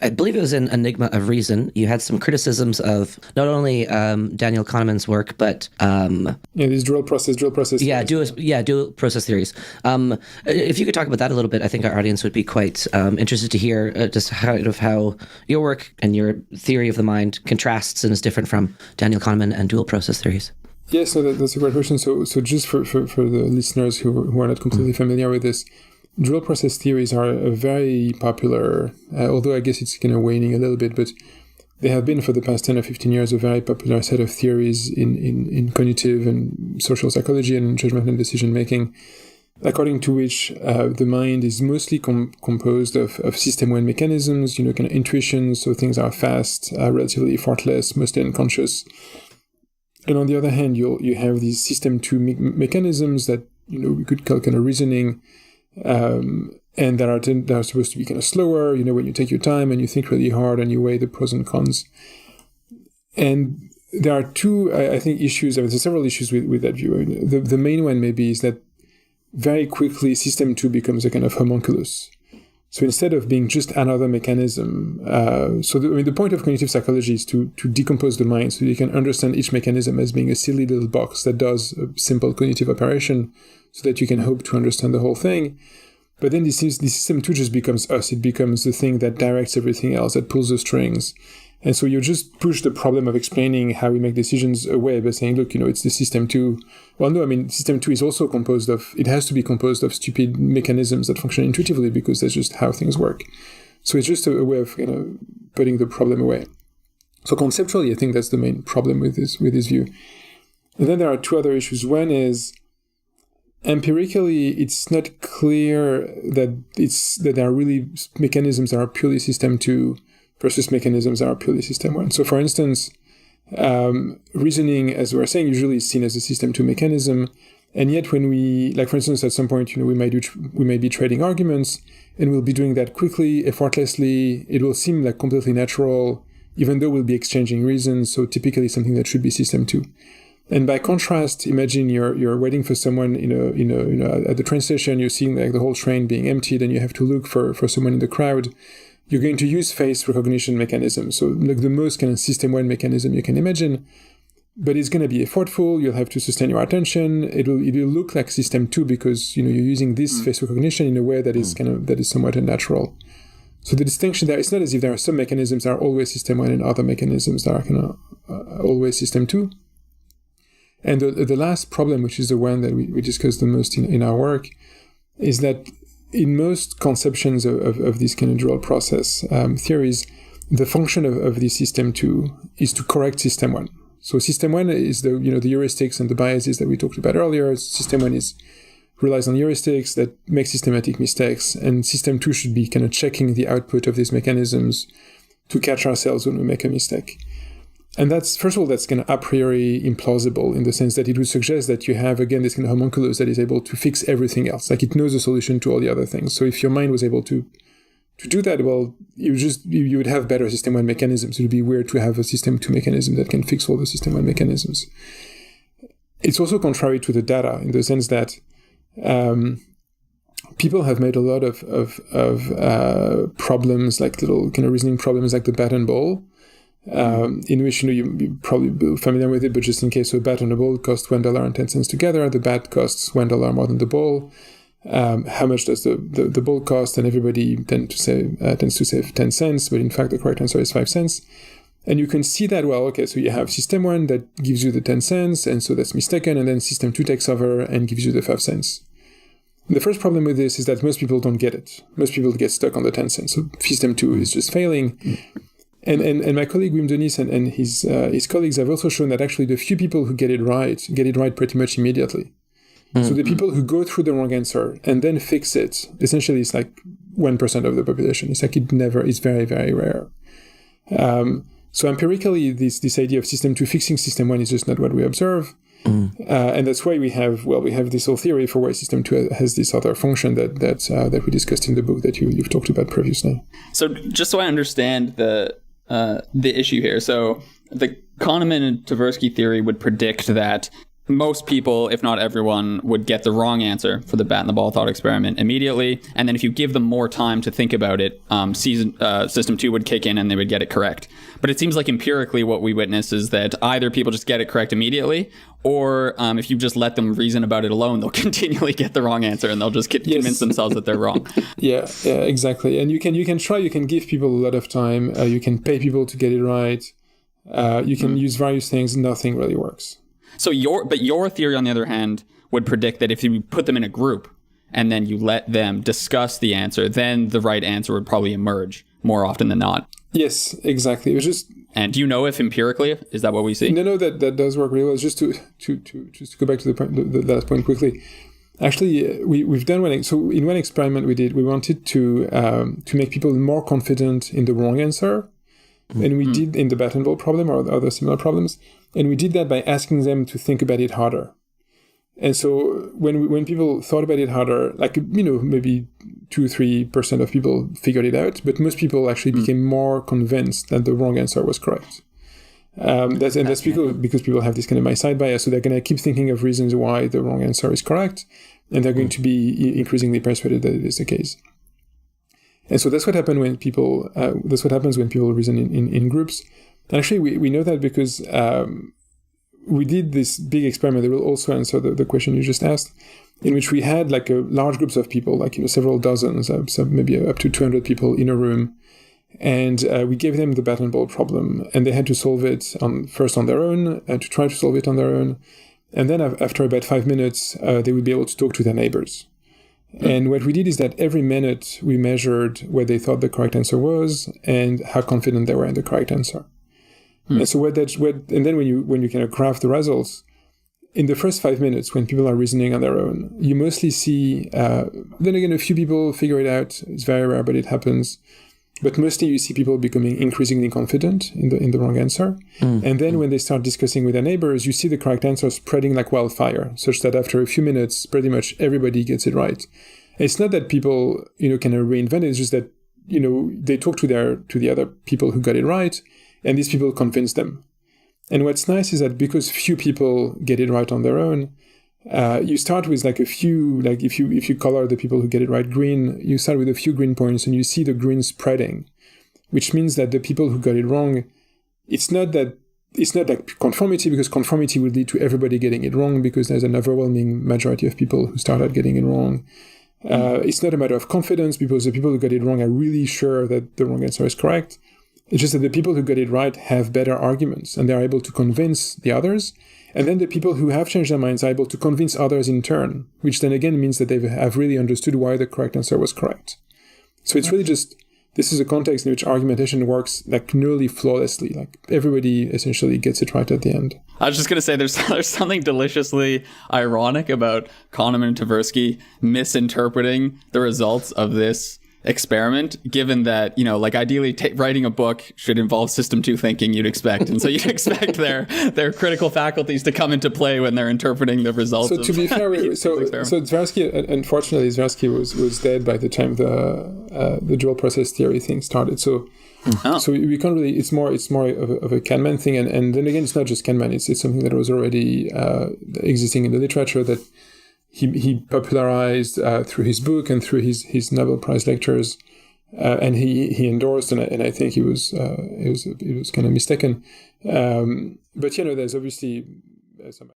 I believe it was in Enigma of Reason. You had some criticisms of not only Daniel Kahneman's work, but these dual process. Dual process theories. If you could talk about that a little bit, I think our audience would be quite interested to hear just how your work and your theory of the mind contrasts and is different from Daniel Kahneman and dual process theories. Yes, no, that's a great question. So just for the listeners who are not completely familiar with this, dual process theories are a very popular, although I guess it's kind of waning a little bit, but they have been for the past 10 or 15 years a very popular set of theories in cognitive and social psychology and judgment and decision making, according to which the mind is mostly composed of system 1 mechanisms, kind of intuition, so things are fast, relatively effortless, mostly unconscious. And on the other hand, you have these system 2 mechanisms that we could call kind of reasoning, and that are supposed to be kind of slower, when you take your time and you think really hard and you weigh the pros and cons. And there are two, I think, issues. There's several issues with that view. The main one maybe is that very quickly system 2 becomes a kind of homunculus. So instead of being just another mechanism, the point of cognitive psychology is to decompose the mind so you can understand each mechanism as being a silly little box that does a simple cognitive operation so that you can hope to understand the whole thing. But then this system 2 just becomes us. It becomes the thing that directs everything else, that pulls the strings. And so you just push the problem of explaining how we make decisions away by saying, look, it's the system 2. Well, no, system 2 is also it has to be composed of stupid mechanisms that function intuitively because that's just how things work. So it's just a way of, putting the problem away. So conceptually, I think that's the main problem with this view. And then there are two other issues. One is, empirically, it's not clear that there are really mechanisms that are purely system 2 versus mechanisms that are purely system 1. So for instance, reasoning, as we were saying, usually is seen as a system 2 mechanism. And yet when we, like for instance, at some point, we may be trading arguments, and we'll be doing that quickly, effortlessly. It will seem like completely natural, even though we'll be exchanging reasons. So typically something that should be system 2. And by contrast, imagine you're waiting for someone, at the train station, you're seeing like the whole train being emptied, and you have to look for someone in the crowd. You're going to use face recognition mechanisms. So like the most kind of system 1 mechanism you can imagine, but it's going to be effortful. You'll have to sustain your attention. It will look like system 2 because, you're using this face recognition in a way that is somewhat unnatural. So the distinction there, it's not as if there are some mechanisms that are always system 1 and other mechanisms that are kind of always system 2. And the last problem, which is the one that we discuss the most in our work, is that in most conceptions of these kind of dual process theories, the function of this system 2 is to correct system 1. So system 1 is the heuristics and the biases that we talked about earlier. System 1 relies on heuristics that make systematic mistakes, and system 2 should be kind of checking the output of these mechanisms to catch ourselves when we make a mistake. And that's kind of a priori implausible in the sense that it would suggest that you have, again, this kind of homunculus that is able to fix everything else. Like it knows the solution to all the other things. So if your mind was able to do that, well, you would have better system 1 mechanisms. It would be weird to have a system 2 mechanism that can fix all the system 1 mechanisms. It's also contrary to the data in the sense that people have made a lot of problems, like little kind of reasoning problems like the bat and ball, in which you're probably familiar with it, but just in case, so a bat and a ball cost $1.10 together. The bat costs $1 more than the ball. How much does the ball cost? And everybody tends to say 10 cents, but in fact the correct answer is 5 cents. And you can see that, well, okay, so you have system 1 that gives you the 10 cents, and so that's mistaken, and then system 2 takes over and gives you the 5 cents. The first problem with this is that most people don't get it. Most people get stuck on the 10 cents. So system 2 is just failing. And my colleague Wim Denis and his colleagues have also shown that actually the few people who get it right pretty much immediately. Mm-hmm. So the people who go through the wrong answer and then fix it, essentially it's like 1% of the population. It's like it's very, very rare. So empirically, this idea of system 2 fixing system 1 is just not what we observe. Mm. And that's why we have this whole theory for why system 2 has this other function that we discussed in the book that you've talked about previously. So just so I understand the issue here. So the Kahneman and Tversky theory would predict that most people, if not everyone, would get the wrong answer for the bat and the ball thought experiment immediately. And then if you give them more time to think about it, system 2 would kick in and they would get it correct. But it seems like empirically what we witness is that either people just get it correct immediately, or if you just let them reason about it alone, they'll continually get the wrong answer and they'll just convince themselves that they're wrong. Yeah, exactly. And you can give people a lot of time. You can pay people to get it right. You can use various things. Nothing really works. So your theory, on the other hand, would predict that if you put them in a group and then you let them discuss the answer, then the right answer would probably emerge more often than not. Yes, exactly. It was just. And do you know if empirically, is that what we see? No, that does work really well. Just to go back to the last point quickly. Actually, we've done one. So in one experiment we wanted to make people more confident in the wrong answer. And we did in the bat and ball problem or other similar problems. And we did that by asking them to think about it harder. And so when people thought about it harder, like, maybe 2-3% of people figured it out, but most people actually became more convinced that the wrong answer was correct. That's because people have this kind of my side bias. So they're going to keep thinking of reasons why the wrong answer is correct. And they're going to be increasingly persuaded that it is the case. And so that's what happens when people reason in groups. And actually, we know that because we did this big experiment that will also answer the question you just asked, in which we had like large groups of people, like several dozens, maybe up to 200 people in a room, and we gave them the bat and ball problem, and they had to solve it first on their own, to try to solve it on their own, and then after about 5 minutes, they would be able to talk to their neighbors. And what we did is that every minute we measured what they thought the correct answer was and how confident they were in the correct answer. And so and then when you kind of graph the results, in the first 5 minutes when people are reasoning on their own, you mostly see, then again, a few people figure it out. It's very rare, but it happens. But mostly you see people becoming increasingly confident in the wrong answer. And then when they start discussing with their neighbors, you see the correct answer spreading like wildfire, such that after a few minutes, pretty much everybody gets it right. And it's not that people, kind of reinvent it. It's just that, they talk to the other people who got it right, and these people convince them. And what's nice is that because few people get it right on their own, you start with like a few, like if you color the people who get it right green, you start with a few green points and you see the green spreading, which means that the people who got it wrong, it's not like conformity, because conformity would lead to everybody getting it wrong because there's an overwhelming majority of people who started getting it wrong. It's not a matter of confidence because the people who got it wrong are really sure that the wrong answer is correct. It's just that the people who got it right have better arguments and they're able to convince the others. And then the people who have changed their minds are able to convince others in turn, which then again means that they have really understood why the correct answer was correct. So it's really just, this is a context in which argumentation works like nearly flawlessly. Like everybody essentially gets it right at the end. I was just going to say there's something deliciously ironic about Kahneman and Tversky misinterpreting the results of this experiment, given that, like ideally writing a book should involve system 2 thinking, you'd expect. And so you'd expect their critical faculties to come into play when they're interpreting the results. So to be fair, so Tversky, unfortunately, Tversky was dead by the time the dual process theory thing started. So we can't really, it's more of a Kahneman thing. And then again, it's not just Kahneman, it's something that was already existing in the literature that he popularized through his book and through his Nobel Prize lectures, and he endorsed, and I think he was kind of mistaken. But there's obviously some